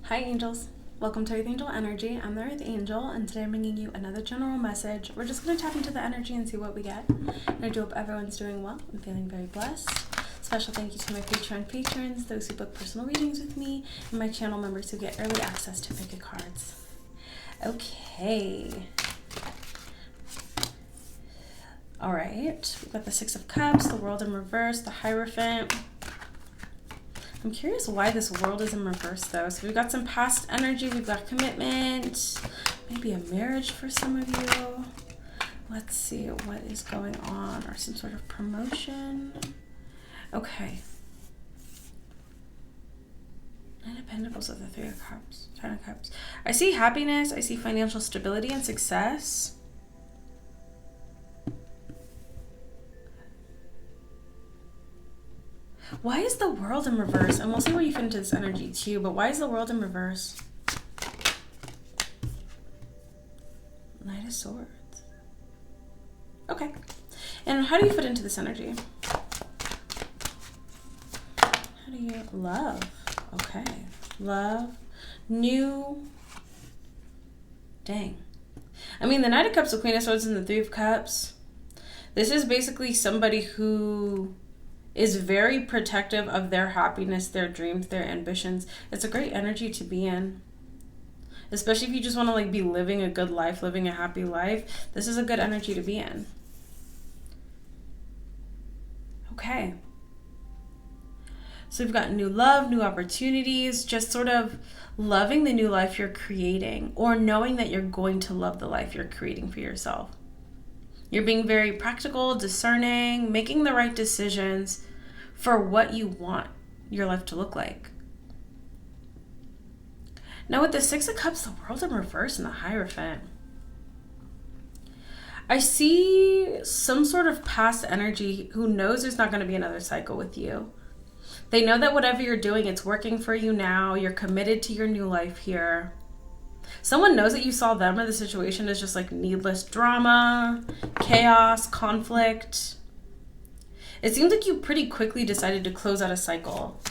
Hi angels, welcome to Earth Angel Energy. I'm the Earth Angel and today I'm bringing you another general message. We're just going to tap into the energy and see what we get. And I do hope everyone's doing well. I'm feeling very blessed. Special thank you to my Patreon patrons, those who book personal readings with me, and my channel members who get early access to pick cards. Okay. Alright, we've got the Six of Cups, the World in Reverse, the Hierophant. I'm curious why this world is in reverse though. So we've got some past energy, we've got commitment, maybe a marriage for some of you. Let's see what is going on, or some sort of promotion. Okay. Nine of Pentacles with the Three of Cups, Ten of Cups. I see happiness, I see financial stability and success. Why is the world in reverse? And we'll see where you fit into this energy too, but why is the world in reverse? Knight of Swords. Okay. And how do you fit into this energy? How do you... Love. Okay. Love. New. Dang. I mean, the Knight of Cups, the Queen of Swords, and the Three of Cups. This is basically somebody who is very protective of their happiness, their dreams, their ambitions. It's a great energy to be in. Especially if you just want to like be living a good life, living a happy life. This is a good energy to be in. Okay. So we've got new love, new opportunities, just sort of loving the new life you're creating, or knowing that you're going to love the life you're creating for yourself. You're being very practical, discerning, making the right decisions for what you want your life to look like. Now with the Six of Cups, the world in reverse, and the Hierophant, I see some sort of past energy who knows there's not going to be another cycle with you. They know that whatever you're doing, it's working for you now. You're committed to your new life here. Someone knows that you saw them or the situation as just like needless drama, chaos, conflict. It seems like you pretty quickly decided to close out a cycle.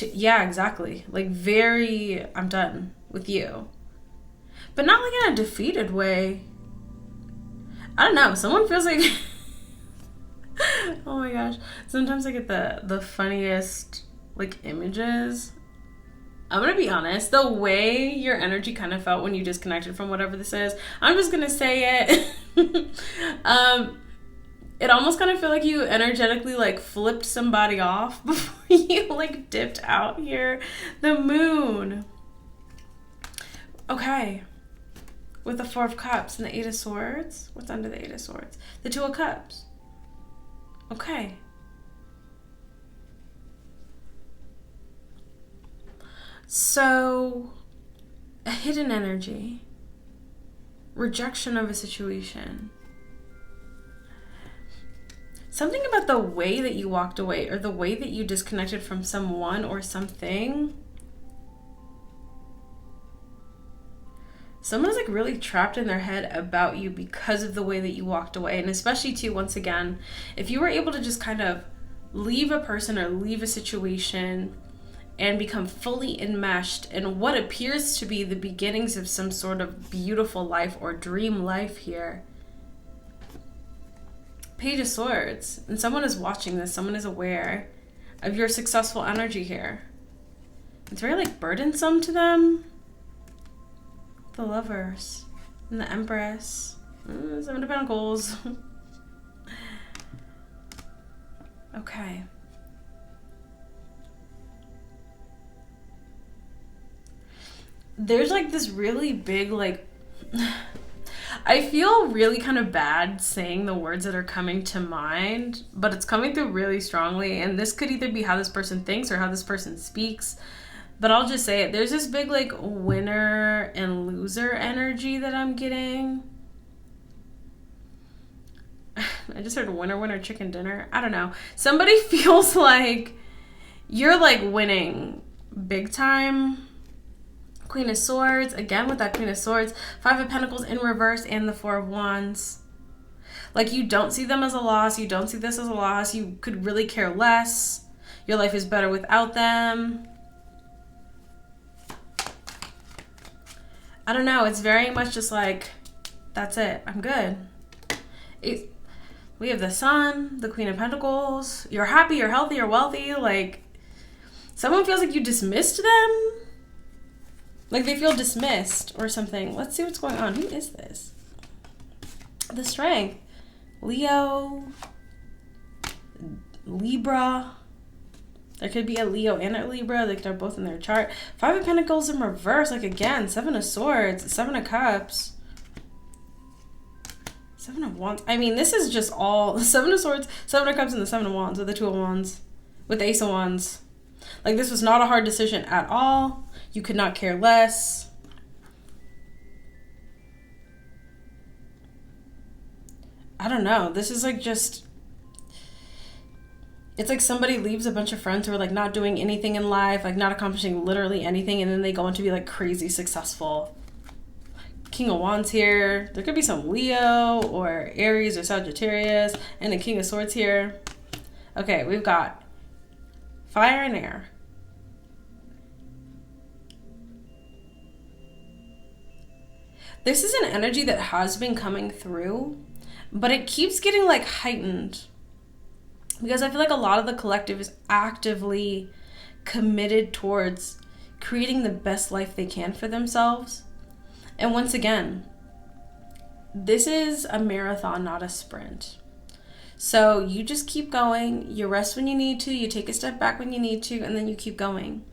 Yeah, exactly. Like very, I'm done with you. But not like in a defeated way. I don't know. Someone feels like... Oh my gosh. Sometimes I get the funniest like images. I'm going to be honest, the way your energy kind of felt when you disconnected from whatever this is, I'm just going to say it. It almost kind of felt like you energetically like flipped somebody off before you like dipped out here. The moon. Okay. With the Four of Cups and the Eight of Swords. What's under the Eight of Swords? The Two of Cups. Okay. So, a hidden energy, rejection of a situation, something about the way that you walked away or the way that you disconnected from someone or something. Someone is like really trapped in their head about you because of the way that you walked away. And especially too, once again, if you were able to just kind of leave a person or leave a situation and become fully enmeshed in what appears to be the beginnings of some sort of beautiful life or dream life here. Page of Swords. And someone is watching this. Someone is aware of your successful energy here. It's very like burdensome to them. The Lovers. And the Empress. Seven of Pentacles. Okay. There's like this really big like I feel really kind of bad saying the words that are coming to mind, but it's coming through really strongly, and this could either be how this person thinks or how this person speaks, but I'll just say it. There's this big like winner and loser energy that I'm getting. I just heard winner, winner, chicken dinner. I don't know. Somebody feels like you're like winning big time. Queen of Swords, again with that Queen of Swords, Five of Pentacles in reverse, and the Four of Wands. Like you don't see them as a loss, you don't see this as a loss, you could really care less. Your life is better without them. I don't know. It's very much just like, that's it. I'm good. We have the Sun, the Queen of Pentacles. You're happy, you're healthy, you're wealthy. Like, someone feels like you dismissed them. Like they feel dismissed or something. Let's see what's going on. Who is this? The Strength. Leo. Libra. There could be a Leo and a Libra. Like they're both in their chart. Five of Pentacles in reverse. Like again, Seven of Swords. Seven of Cups. Seven of Wands. I mean, this is just all the Seven of Swords, Seven of Cups, and the Seven of Wands with the Two of Wands. With the Ace of Wands. Like this was not a hard decision at all. You could not care less. I don't know. This is like just... It's like somebody leaves a bunch of friends who are like not doing anything in life, like not accomplishing literally anything, and then they go on to be like crazy successful. King of Wands here. There could be some Leo or Aries or Sagittarius, and the King of Swords here. Okay, we've got fire and air. This is an energy that has been coming through, but it keeps getting like heightened. Because I feel like a lot of the collective is actively committed towards creating the best life they can for themselves. And once again, this is a marathon, not a sprint. So you just keep going, you rest when you need to, you take a step back when you need to, and then you keep going.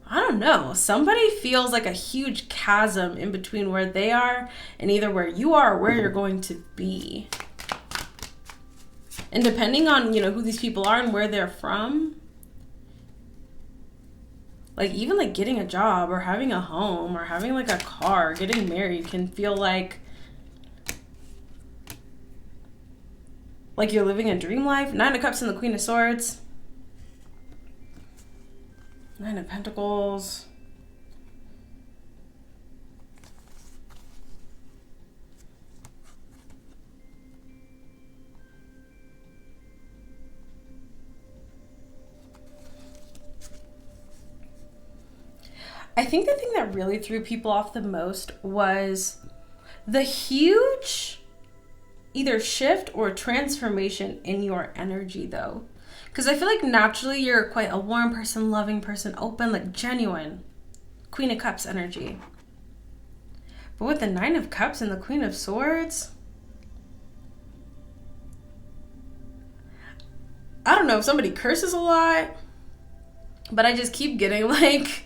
I don't know. Somebody feels like a huge chasm in between where they are and either where you are or where you're going to be. And depending on, you know, who these people are and where they're from, like even like getting a job or having a home or having like a car, getting married can feel like you're living a dream life. Nine of Cups and the Queen of Swords. Nine of Pentacles. I think the thing that really threw people off the most was the huge either shift or transformation in your energy though. Because I feel like naturally you're quite a warm person, loving person, open, like genuine. Queen of Cups energy. But with the Nine of Cups and the Queen of Swords, I don't know if somebody curses a lot, but I just keep getting like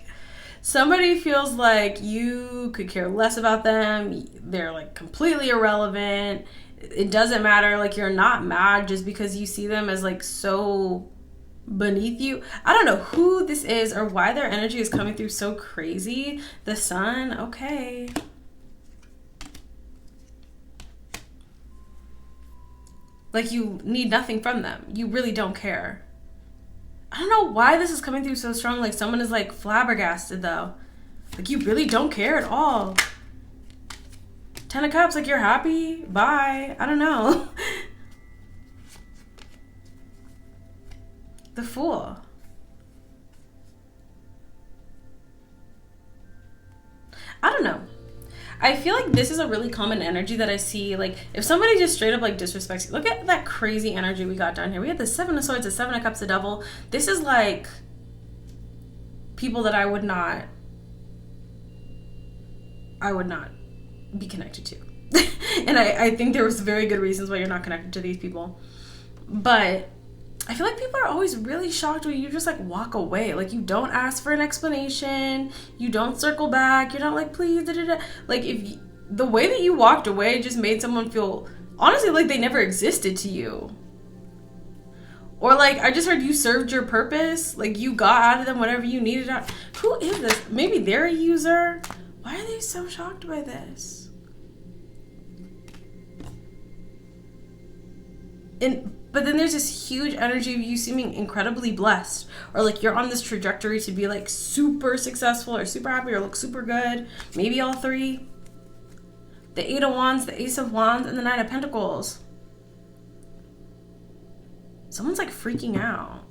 somebody feels like you could care less about them. They're like completely irrelevant. It doesn't matter. Like you're not mad just because you see them as like so beneath you. I don't know who this is or why their energy is coming through so crazy. The Sun, okay. Like you need nothing from them. You really don't care. I don't know why this is coming through so strong. Like someone is like flabbergasted though. Like you really don't care at all. Ten of Cups, like you're happy. Bye. I don't know. The Fool. I don't know. I feel like this is a really common energy that I see. Like if somebody just straight up like disrespects you. Look at that crazy energy we got down here. We had the Seven of Swords, the Seven of Cups, the Devil. This is like people that I would not be connected to. And I think there was very good reasons why you're not connected to these people. But I feel like people are always really shocked when you just like walk away. Like you don't ask for an explanation. You don't circle back. You're not like, please, da-da-da. Like the way that you walked away just made someone feel honestly like they never existed to you. Or like, I just heard you served your purpose. Like you got out of them whatever you needed out. Who is this? Maybe they're a user. Why are they so shocked by this? But then there's this huge energy of you seeming incredibly blessed, or like you're on this trajectory to be like super successful or super happy or look super good. Maybe all three. The Eight of Wands, the Ace of Wands, and the Nine of Pentacles. Someone's like freaking out.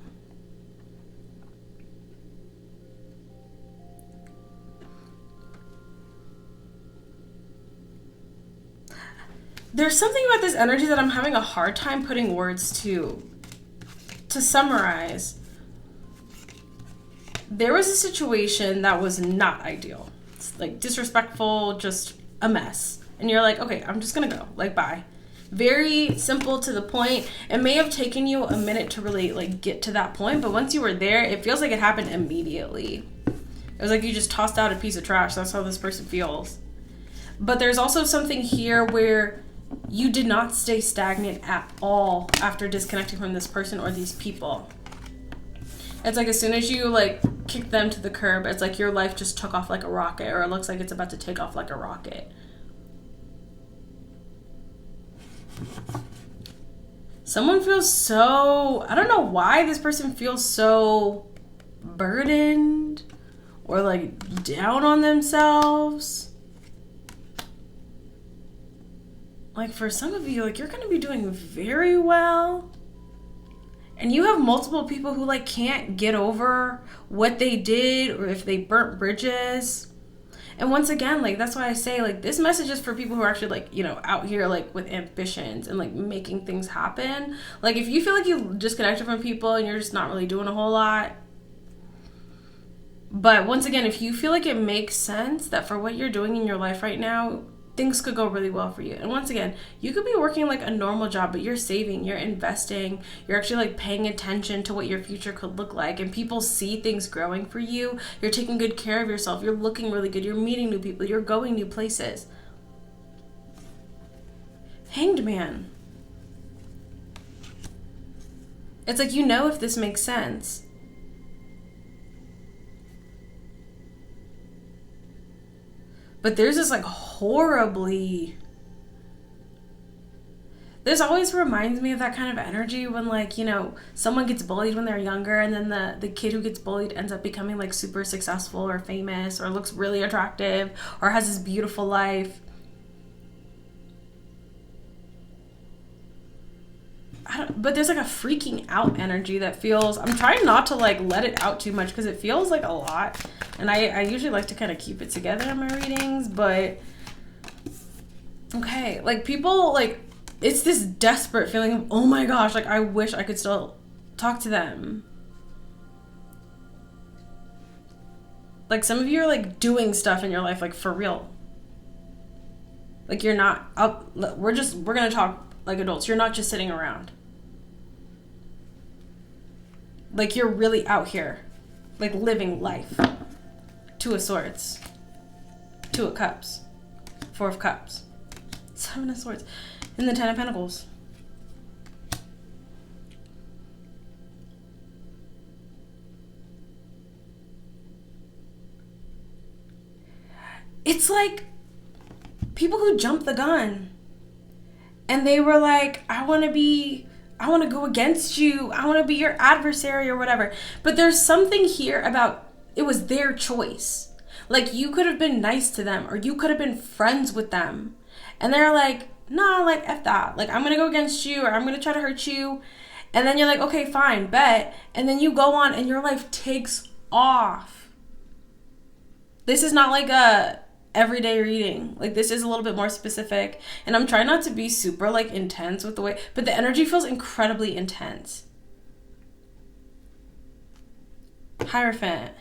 there's something about this energy that I'm having a hard time putting words to summarize. There was a situation that was not ideal. It's like disrespectful, just a mess. And you're like, okay, I'm just gonna go. Like, bye. Very simple, to the point. It may have taken you a minute to really like get to that point, but once you were there, it feels like it happened immediately. It was like you just tossed out a piece of trash. That's how this person feels. But there's also something here where you did not stay stagnant at all after disconnecting from this person or these people. It's like as soon as you like kick them to the curb, it's like your life just took off like a rocket, or it looks like it's about to take off like a rocket. Someone feels so, I don't know why this person feels so burdened or like down on themselves. Like for some of you, like you're going to be doing very well. And you have multiple people who like can't get over what they did or if they burnt bridges. And once again, like that's why I say like this message is for people who are actually like, you know, out here like with ambitions and like making things happen. Like if you feel like you disconnected from people and you're just not really doing a whole lot. But once again, if you feel like it makes sense that for what you're doing in your life right now, things could go really well for you. And once again, you could be working like a normal job, but you're saving, you're investing, you're actually like paying attention to what your future could look like. And people see things growing for you. You're taking good care of yourself. You're looking really good. You're meeting new people. You're going new places. Hanged Man. It's like, you know, if this makes sense. But there's this like horribly, this always reminds me of that kind of energy when like, you know, someone gets bullied when they're younger and then the kid who gets bullied ends up becoming like super successful or famous or looks really attractive or has this beautiful life. But there's like a freaking out energy that feels, I'm trying not to like let it out too much because it feels like a lot. And I usually like to kind of keep it together in my readings, but okay, like people like, it's this desperate feeling of, oh my gosh, like I wish I could still talk to them. Like some of you are like doing stuff in your life, like for real. Like you're not up, we're gonna talk like adults. You're not just sitting around. Like you're really out here, like living life. Two of Swords, Two of Cups, Four of Cups, Seven of Swords, and the Ten of Pentacles. It's like people who jumped the gun and they were like, I want to go against you. I want to be your adversary or whatever. But there's something here about it was their choice. Like you could have been nice to them or you could have been friends with them. And they're like, nah, like F that. Like I'm going to go against you or I'm going to try to hurt you. And then you're like, okay, fine, bet. And then you go on and your life takes off. This is not like a everyday reading. Like this is a little bit more specific. And I'm trying not to be super like intense with the way, but the energy feels incredibly intense. Hierophant.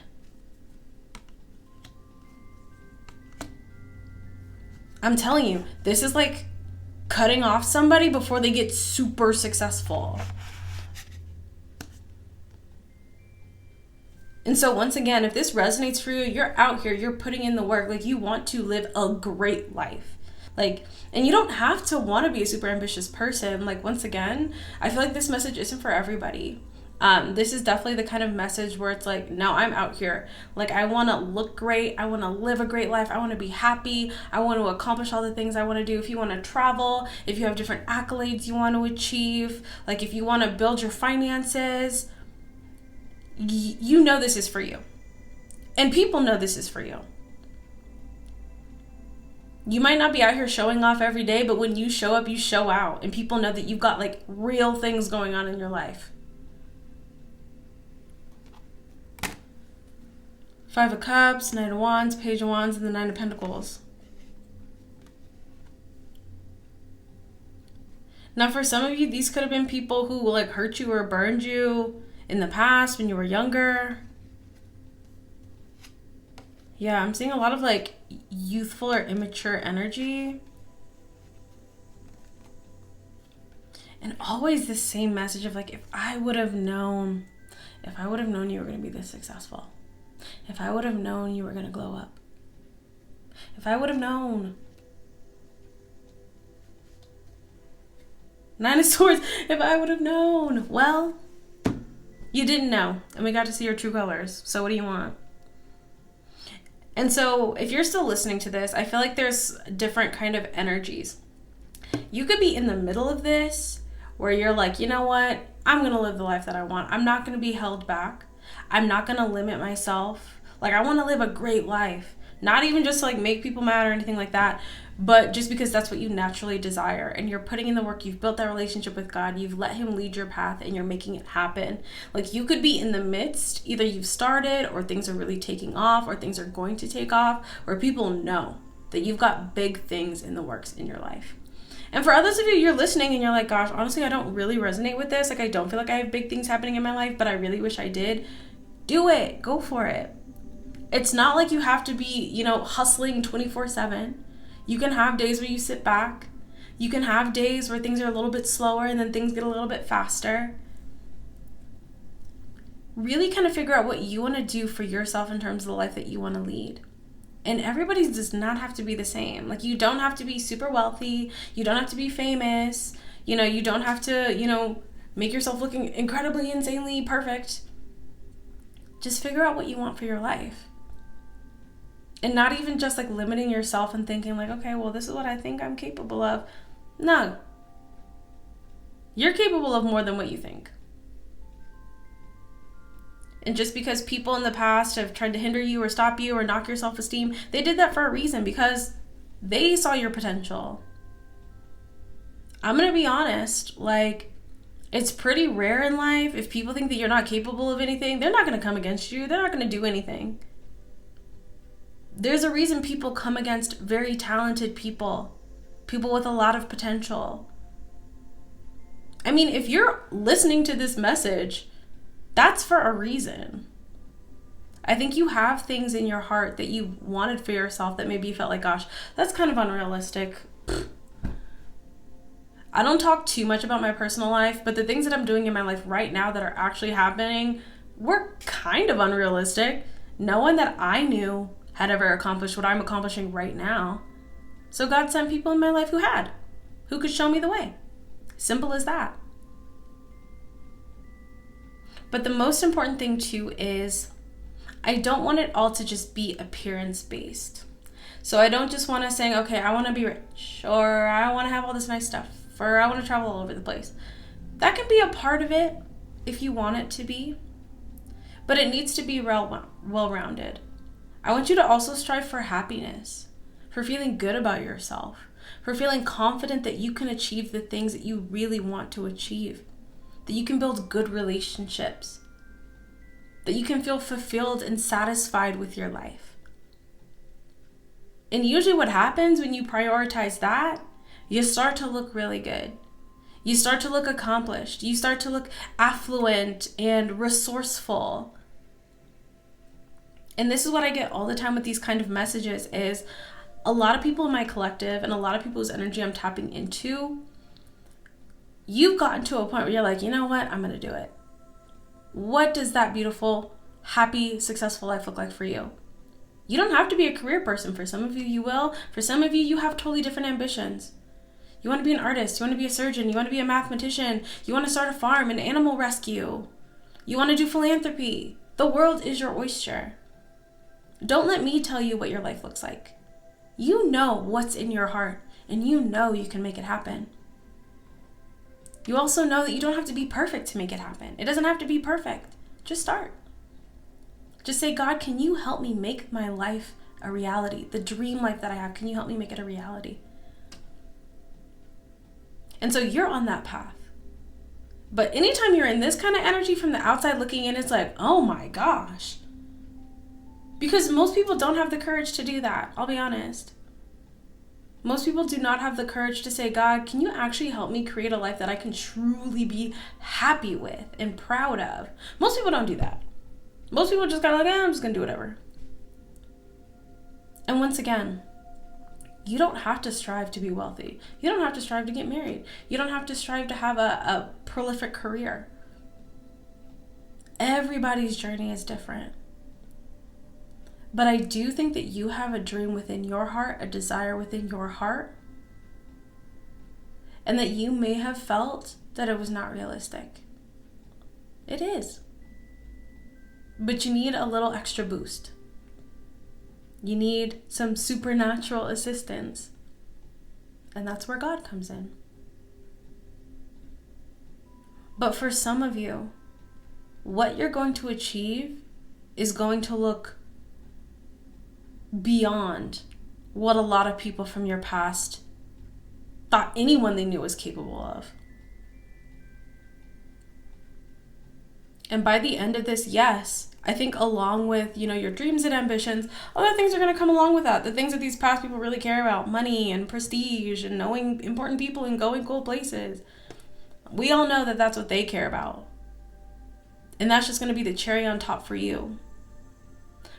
I'm telling you, this is like cutting off somebody before they get super successful. And so once again, if this resonates for you, you're out here, you're putting in the work, like you want to live a great life. Like, and you don't have to want to be a super ambitious person. Like, once again, I feel like this message isn't for everybody. This is definitely the kind of message where it's like, no, I'm out here. Like, I want to look great. I want to live a great life. I want to be happy. I want to accomplish all the things I want to do. If you want to travel, if you have different accolades you want to achieve, like if you want to build your finances, you know this is for you. And people know this is for you. You might not be out here showing off every day, but when you show up, you show out. And people know that you've got like real things going on in your life. Five of Cups, Knight of Wands, Page of Wands, and the Nine of Pentacles. Now, for some of you, these could have been people who like hurt you or burned you in the past when you were younger. Yeah, I'm seeing a lot of like youthful or immature energy. And always the same message of like, if I would have known you were going to be this successful. If I would have known you were going to glow up. If I would have known. Nine of Swords, if I would have known. Well, you didn't know. And we got to see your true colors. So what do you want? And so if you're still listening to this, I feel like there's different kind of energies. You could be in the middle of this where you're like, you know what? I'm going to live the life that I want. I'm not going to be held back. I'm not going to limit myself. Like, I want to live a great life. Not even just like make people mad or anything like that, but just because that's what you naturally desire and you're putting in the work, you've built that relationship with God, you've let him lead your path and you're making it happen. Like, you could be in the midst, either you've started or things are really taking off or things are going to take off, or people know that you've got big things in the works in your life. And for others of you, you're listening and you're like, gosh, honestly, I don't really resonate with this. Like, I don't feel like I have big things happening in my life, but I really wish I did. Do it. Go for it. It's not like you have to be, hustling 24/7. You can have days where you sit back. You can have days where things are a little bit slower and then things get a little bit faster. Really kind of figure out what you want to do for yourself in terms of the life that you want to lead. And everybody's does not have to be the same. Like, you don't have to be super wealthy. You don't have to be famous. You don't have to, make yourself looking incredibly, insanely perfect. Just figure out what you want for your life. And not even just like limiting yourself and thinking like, okay, well, this is what I think I'm capable of. No. You're capable of more than what you think. And just because people in the past have tried to hinder you or stop you or knock your self-esteem, they did that for a reason, because they saw your potential. I'm going to be honest, like, it's pretty rare in life if people think that you're not capable of anything, they're not going to come against you. They're not going to do anything. There's a reason people come against very talented people with a lot of potential. I mean, if you're listening to this message, that's for a reason. I think you have things in your heart that you wanted for yourself that maybe you felt like, gosh, that's kind of unrealistic. I don't talk too much about my personal life, but the things that I'm doing in my life right now that are actually happening were kind of unrealistic. No one that I knew had ever accomplished what I'm accomplishing right now. So God sent people in my life who could show me the way. Simple as that. But the most important thing too is I don't want it all to just be appearance based. So I don't just want to say, okay, I want to be rich, or I want to have all this nice stuff, or I want to travel all over the place. That can be a part of it if you want it to be, but it needs to be well-rounded. I want you to also strive for happiness, for feeling good about yourself, for feeling confident that you can achieve the things that you really want to achieve, that you can build good relationships, that you can feel fulfilled and satisfied with your life. And usually what happens when you prioritize that, you start to look really good. You start to look accomplished. You start to look affluent and resourceful. And this is what I get all the time with these kind of messages is a lot of people in my collective and a lot of people's energy I'm tapping into, you've gotten to a point where you're like, you know what? I'm going to do it. What does that beautiful, happy, successful life look like for you? You don't have to be a career person. For some of you, you will. For some of you, you have totally different ambitions. You want to be an artist. You want to be a surgeon. You want to be a mathematician. You want to start a farm, an animal rescue. You want to do philanthropy. The world is your oyster. Don't let me tell you what your life looks like. You know what's in your heart, and you know you can make it happen. You also know that you don't have to be perfect to make it happen. It doesn't have to be perfect. Just start. Just say, God, can you help me make my life a reality? The dream life that I have, can you help me make it a reality? And so you're on that path. But anytime you're in this kind of energy from the outside looking in, it's like, oh my gosh. Because most people don't have the courage to do that. I'll be honest. Most people do not have the courage to say, God, can you actually help me create a life that I can truly be happy with and proud of? Most people don't do that. Most people just kind of like, I'm just going to do whatever. And once again, you don't have to strive to be wealthy. You don't have to strive to get married. You don't have to strive to have a prolific career. Everybody's journey is different. But I do think that you have a dream within your heart, a desire within your heart, and that you may have felt that it was not realistic. It is. But you need a little extra boost. You need some supernatural assistance. And that's where God comes in. But for some of you, what you're going to achieve is going to look beyond what a lot of people from your past thought anyone they knew was capable of. And by the end of this, yes, I think along with, your dreams and ambitions, other things are going to come along with that. The things that these past people really care about, money and prestige and knowing important people and going cool places. We all know that that's what they care about. And that's just going to be the cherry on top for you.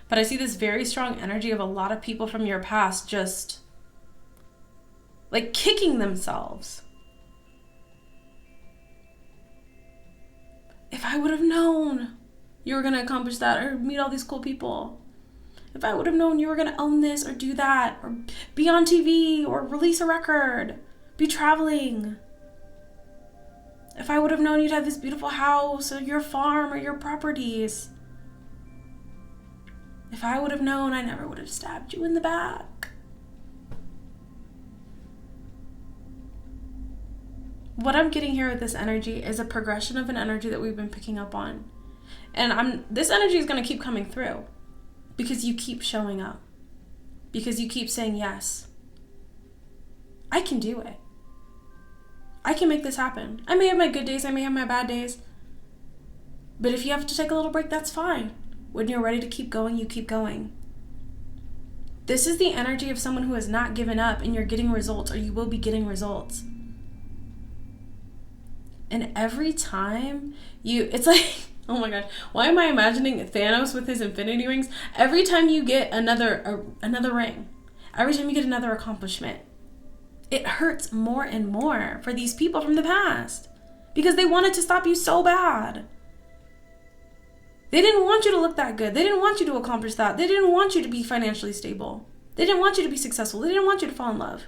But I see this very strong energy of a lot of people from your past just like kicking themselves. If I would have known you were going to accomplish that or meet all these cool people. If I would have known you were going to own this or do that or be on TV or release a record, be traveling. If I would have known you'd have this beautiful house or your farm or your properties. If I would have known, I never would have stabbed you in the back. What I'm getting here with this energy is a progression of an energy that we've been picking up on. And this energy is going to keep coming through because you keep showing up. Because you keep saying, yes, I can do it. I can make this happen. I may have my good days, I may have my bad days. But if you have to take a little break, that's fine. When you're ready to keep going, you keep going. This is the energy of someone who has not given up and you're getting results, or you will be getting results. And every time it's like, oh my gosh, why am I imagining Thanos with his infinity rings? Every time you get another ring, every time you get another accomplishment, it hurts more and more for these people from the past because they wanted to stop you so bad. They didn't want you to look that good. They didn't want you to accomplish that. They didn't want you to be financially stable. They didn't want you to be successful. They didn't want you to fall in love.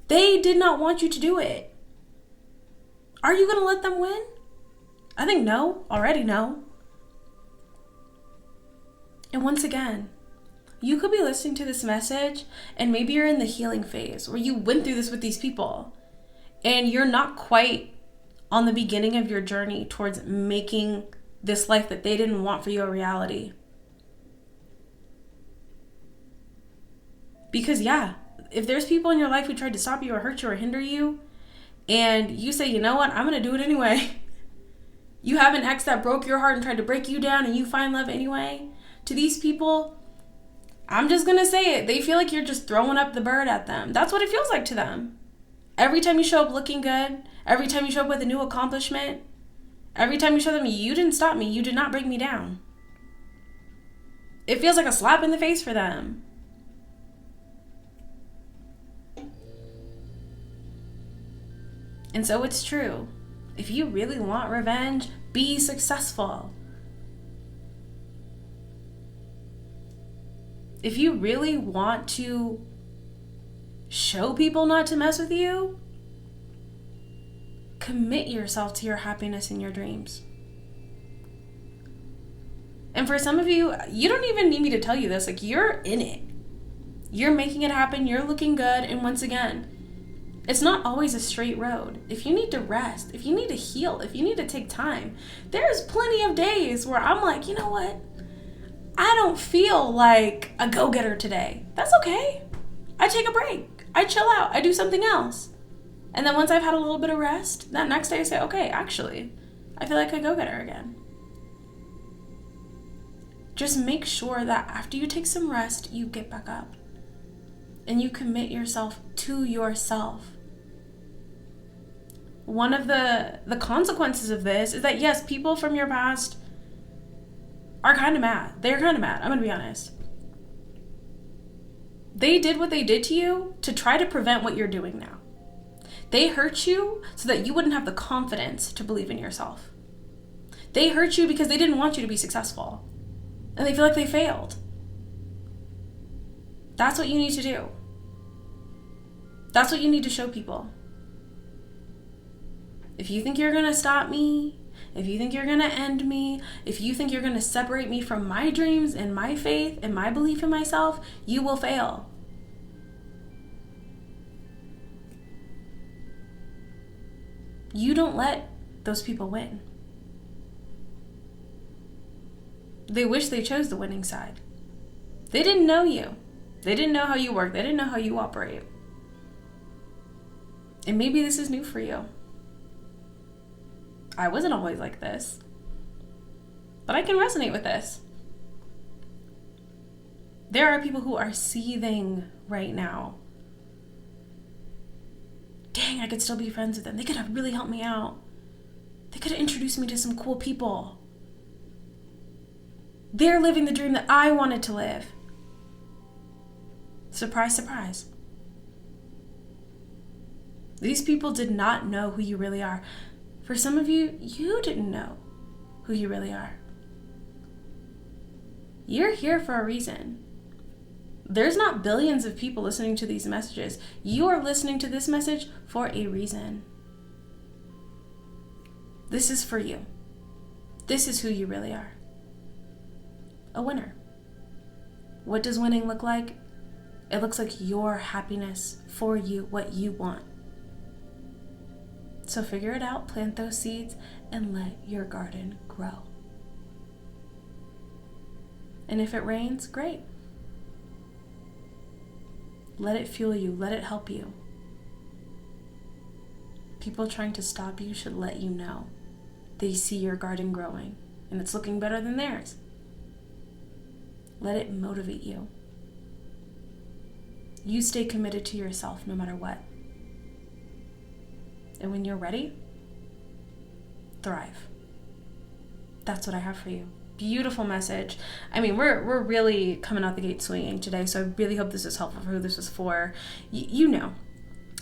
They did not want you to do it. Are you going to let them win? I think no. Already no. And once again, you could be listening to this message and maybe you're in the healing phase where you went through this with these people and you're not quite on the beginning of your journey towards making this life that they didn't want for you a reality. Because if there's people in your life who tried to stop you or hurt you or hinder you, and you say, you know what, I'm going to do it anyway. You have an ex that broke your heart and tried to break you down and you find love anyway. To these people, I'm just going to say it. They feel like you're just throwing up the bird at them. That's what it feels like to them. Every time you show up looking good, every time you show up with a new accomplishment, every time you show them, you didn't stop me, you did not break me down. It feels like a slap in the face for them. And so it's true. If you really want revenge, be successful. If you really want to show people not to mess with you, commit yourself to your happiness and your dreams. And for some of you, you don't even need me to tell you this. Like, you're in it. You're making it happen. You're looking good. And once again, it's not always a straight road. If you need to rest, if you need to heal, if you need to take time, there's plenty of days where I'm like, you know what? I don't feel like a go-getter today. That's okay. I take a break. I chill out. I do something else. And then once I've had a little bit of rest, that next day I say, okay, actually, I feel like a go-getter again. Just make sure that after you take some rest, you get back up. and you commit yourself to yourself. One of the consequences of this is that, yes, people from your past are kind of mad. They're kind of mad. I'm going to be honest. They did what they did to you to try to prevent what you're doing now. They hurt you so that you wouldn't have the confidence to believe in yourself. They hurt you because they didn't want you to be successful. And they feel like they failed. That's what you need to do. That's what you need to show people. If you think you're going to stop me, if you think you're going to end me, if you think you're going to separate me from my dreams and my faith and my belief in myself, you will fail. You don't let those people win. They wish they chose the winning side. They didn't know you. They didn't know how you work. They didn't know how you operate. And maybe this is new for you. I wasn't always like this. But I can resonate with this. There are people who are seething right now. Dang, I could still be friends with them. They could have really helped me out. They could have introduced me to some cool people. They're living the dream that I wanted to live. Surprise, surprise. These people did not know who you really are. For some of you, you didn't know who you really are. You're here for a reason. There's not billions of people listening to these messages. You are listening to this message for a reason. This is for you. This is who you really are. A winner. What does winning look like? It looks like your happiness for you, what you want. So figure it out, plant those seeds, and let your garden grow. And if it rains, great. Let it fuel you, let it help you. People trying to stop you should let you know. They see your garden growing, and it's looking better than theirs. Let it motivate you. You stay committed to yourself no matter what. And when you're ready, thrive. That's what I have for you. Beautiful message. I mean, we're really coming out the gate swinging today, so I really hope this is helpful for who this is for. You know,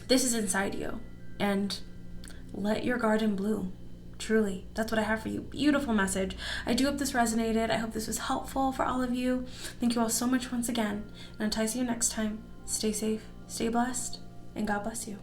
this is inside you. And let your garden bloom. Truly, that's what I have for you. Beautiful message. I do hope this resonated. I hope this was helpful for all of you. Thank you all so much once again. And until I see you next time, stay safe, stay blessed, and God bless you.